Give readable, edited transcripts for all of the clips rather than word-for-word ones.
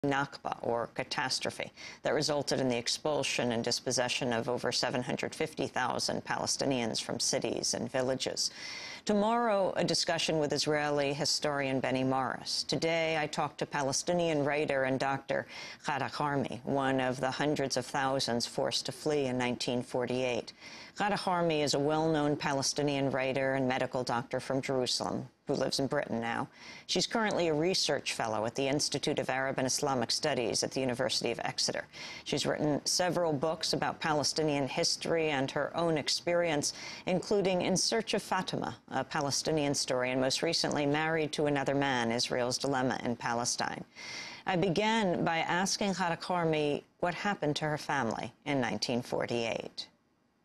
Nakba, or catastrophe, that resulted in the expulsion and dispossession of over 750,000 Palestinians from cities and villages. Tomorrow, a discussion with Israeli historian Benny Morris. Today, I talked to Palestinian writer and doctor Ghada Karmi, one of the hundreds of thousands forced to flee in 1948. Ghada Karmi is a well-known Palestinian writer and medical doctor from Jerusalem, who lives in Britain now. She's currently a research fellow at the Institute of Arab and Islamic Studies at the University of Exeter. She's written several books about Palestinian history and her own experience, including In Search of Fatima, a Palestinian story, and most recently Married to Another Man, Israel's Dilemma in Palestine. I began by asking Ghada Karmi what happened to her family in 1948.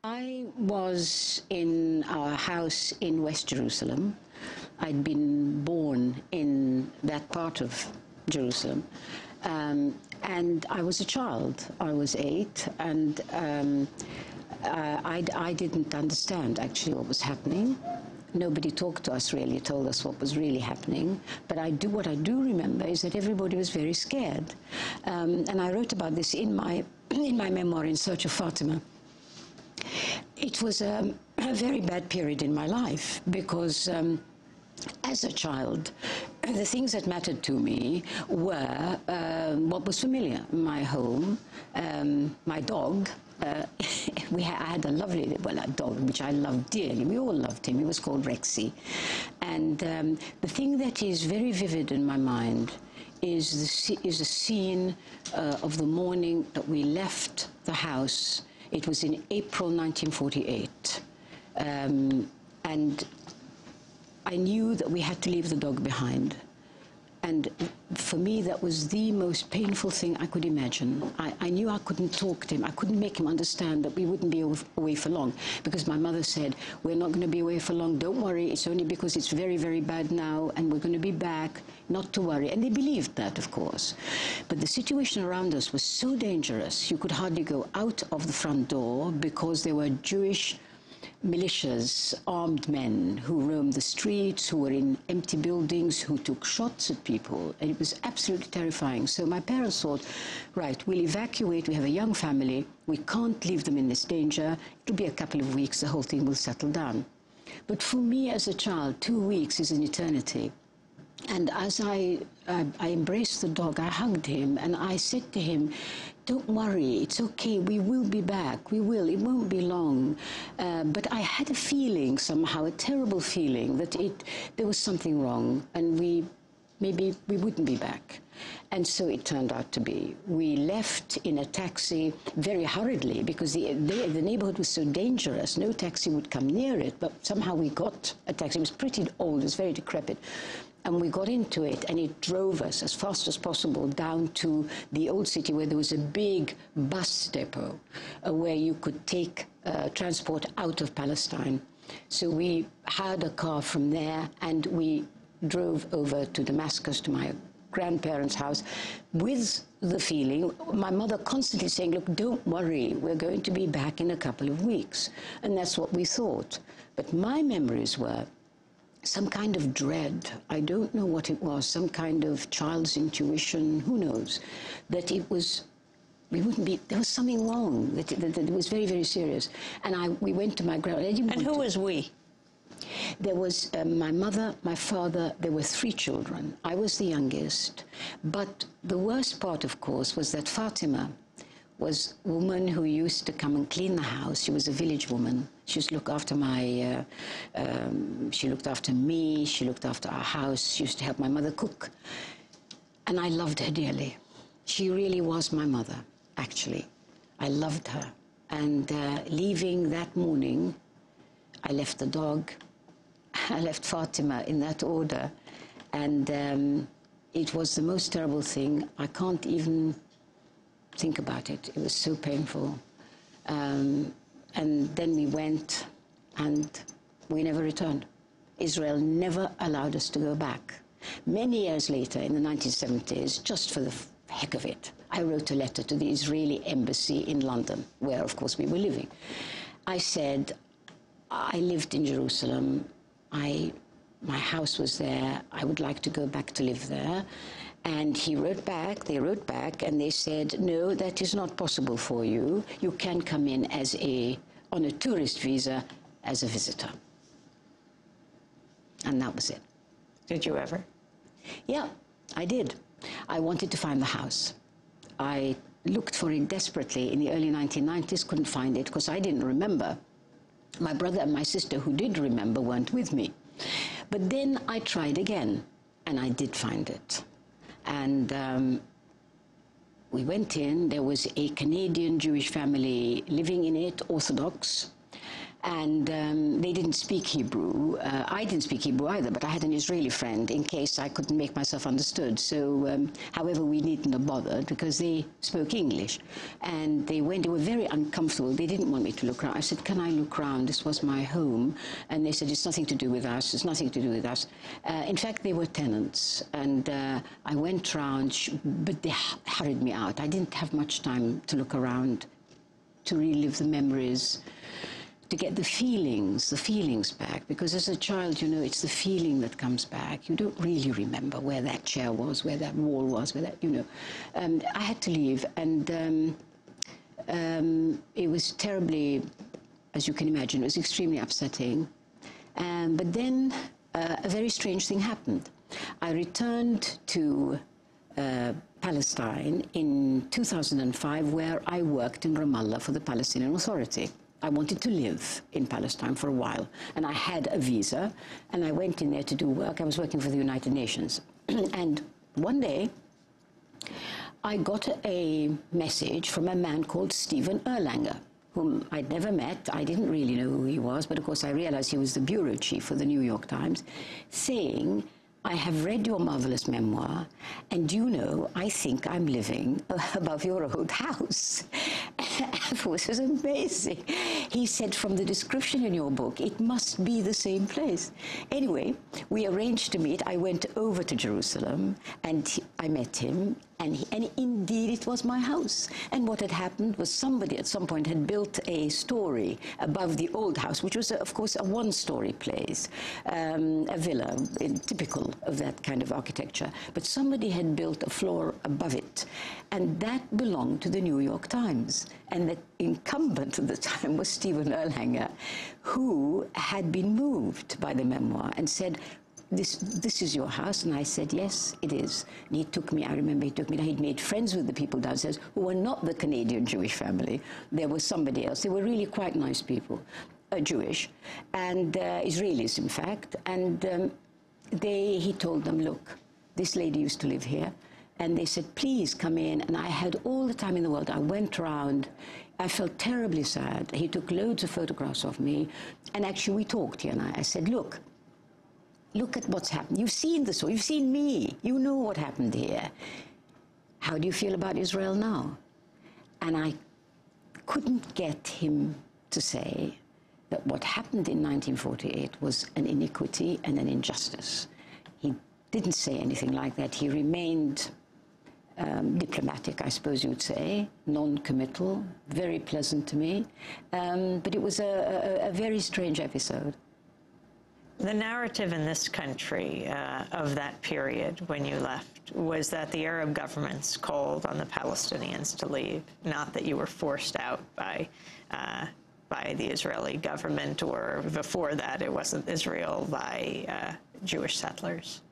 I was in our house in West Jerusalem. I'd been born in that part of Jerusalem, and I was a child. I was 8, and I didn't understand actually what was happening. Nobody talked to us really, told us what was really happening. But what I do remember is that everybody was very scared, and I wrote about this in my memoir, In Search of Fatima. It was a very bad period in my life because as a child, the things that mattered to me were what was familiar. My home, my dog. I had a lovely, a dog which I loved dearly. We all loved him. He was called Rexy. And the thing that is very vivid in my mind is the scene of the morning that we left the house. It was in April 1948, and I knew that we had to leave the dog behind. And for me, that was the most painful thing I could imagine. I knew I couldn't talk to him. I couldn't make him understand that we wouldn't be away for long, because my mother said, we're not going to be away for long. Don't worry. It's only because it's very, very bad now, and we're going to be back. Not to worry. And they believed that, of course. But the situation around us was so dangerous. You could hardly go out of the front door because there were Jewish militias, armed men who roamed the streets, who were in empty buildings, who took shots at people. And it was absolutely terrifying. So my parents thought, right, we'll evacuate. We have a young family. We can't leave them in this danger. It'll be a couple of weeks. The whole thing will settle down. But for me as a child, 2 weeks is an eternity. And as I embraced the dog, I hugged him, and I said to him, don't worry, it's okay, we will be back, we will, it won't be long. But I had a feeling somehow, a terrible feeling, that there was something wrong, and maybe we wouldn't be back. And so it turned out to be. We left in a taxi very hurriedly because the neighborhood was so dangerous. No taxi would come near it, but somehow we got a taxi. It was pretty old, it was very decrepit. And we got into it, and it drove us as fast as possible down to the old city where there was a big bus depot where you could take transport out of Palestine. So we hired a car from there, and we drove over to Damascus, to my grandparents' house, with the feeling, my mother constantly saying, look, don't worry, we're going to be back in a couple of weeks. And that's what we thought. But my memories were some kind of dread. I don't know what it was, some kind of child's intuition, who knows, that it was, we wouldn't be, there was something wrong, that it was very, very serious. And we went to my grandmother. And who was we? There was my mother, my father, there were 3 children. I was the youngest. But the worst part, of course, was that Fatima was a woman who used to come and clean the house. She was a village woman. She used to look after she looked after me, she looked after our house. She used to help my mother cook. And I loved her dearly. She really was my mother, actually. I loved her. And leaving that morning, I left the dog, I left Fatima in that order. And it was the most terrible thing. I can't even think about it. It was so painful. And then we went, and we never returned. Israel never allowed us to go back. Many years later, in the 1970s, just for the heck of it, I wrote a letter to the Israeli embassy in London, where, of course, we were living. I said, I lived in Jerusalem. My house was there. I would like to go back to live there. And he wrote back, they wrote back, and they said, no, that is not possible for you. You can come in on a tourist visa as a visitor. And that was it. Did you ever? Yeah, I did. I wanted to find the house. I looked for it desperately in the early 1990s, couldn't find it because I didn't remember. My brother and my sister, who did remember, weren't with me. But then I tried again, and I did find it. And we went in. There was a Canadian Jewish family living in it, Orthodox, and they didn't speak Hebrew. I didn't speak Hebrew either, but I had an Israeli friend in case I couldn't make myself understood. So, however, we needn't have bothered because they spoke English. And they were very uncomfortable. They didn't want me to look around. I said, can I look around? This was my home. And they said, it's nothing to do with us. It's nothing to do with us. In fact, they were tenants. And I went round, but they hurried me out. I didn't have much time to look around, to relive the memories, to get the feelings back, because as a child, you know, it's the feeling that comes back. You don't really remember where that chair was, where that wall was, where that, you know. I had to leave, and it was terribly, as you can imagine, it was extremely upsetting. But then a very strange thing happened. I returned to Palestine in 2005, where I worked in Ramallah for the Palestinian Authority. I wanted to live in Palestine for a while, and I had a visa, and I went in there to do work. I was working for the United Nations. And one day, I got a message from a man called Stephen Erlanger, whom I'd never met. I didn't really know who he was, but of course I realized he was the bureau chief for the New York Times, saying, I have read your marvelous memoir, and you know, I think I'm living above your old house. It was amazing. He said, from the description in your book, it must be the same place. Anyway, we arranged to meet. I went over to Jerusalem, and I met him, and indeed it was my house. And what had happened was somebody at some point had built a story above the old house, which was, of course, a one-story place, a villa, typical of that kind of architecture. But somebody had built a floor above it, and that belonged to the New York Times. And the incumbent at the time was Stephen Erlanger, who had been moved by the memoir and said, this is your house? And I said, yes, it is. And he took me, I remember he took me, he'd made friends with the people downstairs who were not the Canadian Jewish family. There was somebody else. They were really quite nice people, Jewish, and Israelis, in fact. And he told them, look, this lady used to live here. And they said, please come in. And I had all the time in the world. I went round. I felt terribly sad. He took loads of photographs of me. And actually, we talked, he and I. I said, look at what's happened. You've seen the story. You've seen me. You know what happened here. How do you feel about Israel now? And I couldn't get him to say that what happened in 1948 was an iniquity and an injustice. He didn't say anything like that. He remained diplomatic, I suppose you would say, non-committal, very pleasant to me. But it was a very strange episode. The narrative in this country of that period when you left was that the Arab governments called on the Palestinians to leave, not that you were forced out by the Israeli government, or before that it wasn't Israel by Jewish settlers.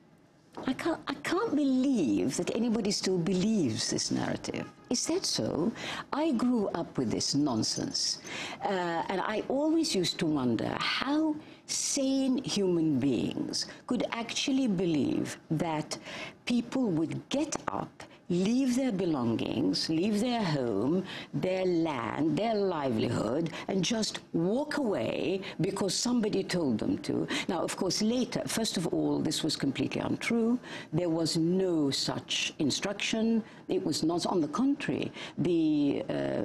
I can't believe that anybody still believes this narrative. Is that so? I grew up with this nonsense. And I always used to wonder how sane human beings could actually believe that people would get up, leave their belongings, leave their home, their land, their livelihood, and just walk away because somebody told them to. Now, of course, later, first of all, this was completely untrue. There was no such instruction. It was not. On the contrary, the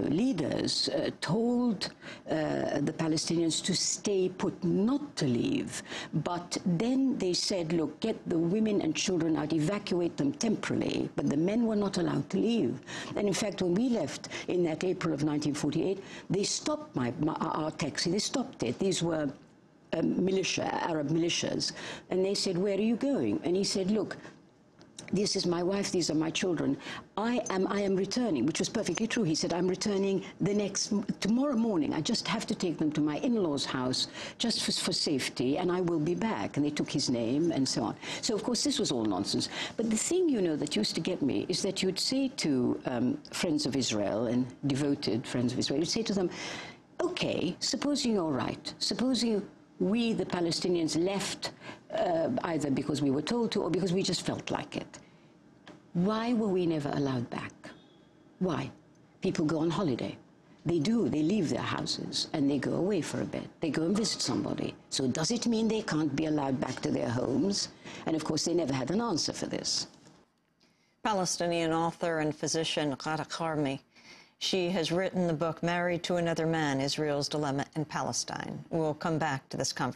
leaders told the Palestinians to stay put, not to leave. But then they said, look, get the women and children out, evacuate them temporarily, but the men were not allowed to leave. And in fact, when we left in that April of 1948, they stopped our taxi. They stopped it. These were Arab militias. And they said, where are you going? And he said, look, this is my wife, these are my children. I am returning, which was perfectly true. He said, I'm returning tomorrow morning. I just have to take them to my in-laws' house just for safety, and I will be back. And they took his name and so on. So, of course, this was all nonsense. But the thing, you know, that used to get me is that you'd say to friends of Israel and devoted friends of Israel, you'd say to them, okay, supposing you're right, supposing we, the Palestinians, left either because we were told to or because we just felt like it. Why were we never allowed back? Why? People go on holiday. They do. They leave their houses and they go away for a bit. They go and visit somebody. So does it mean they can't be allowed back to their homes? And of course, they never had an answer for this. Palestinian author and physician Ghada Karmi. She has written the book Married to Another Man, Israel's Dilemma in Palestine. We'll come back to this conversation.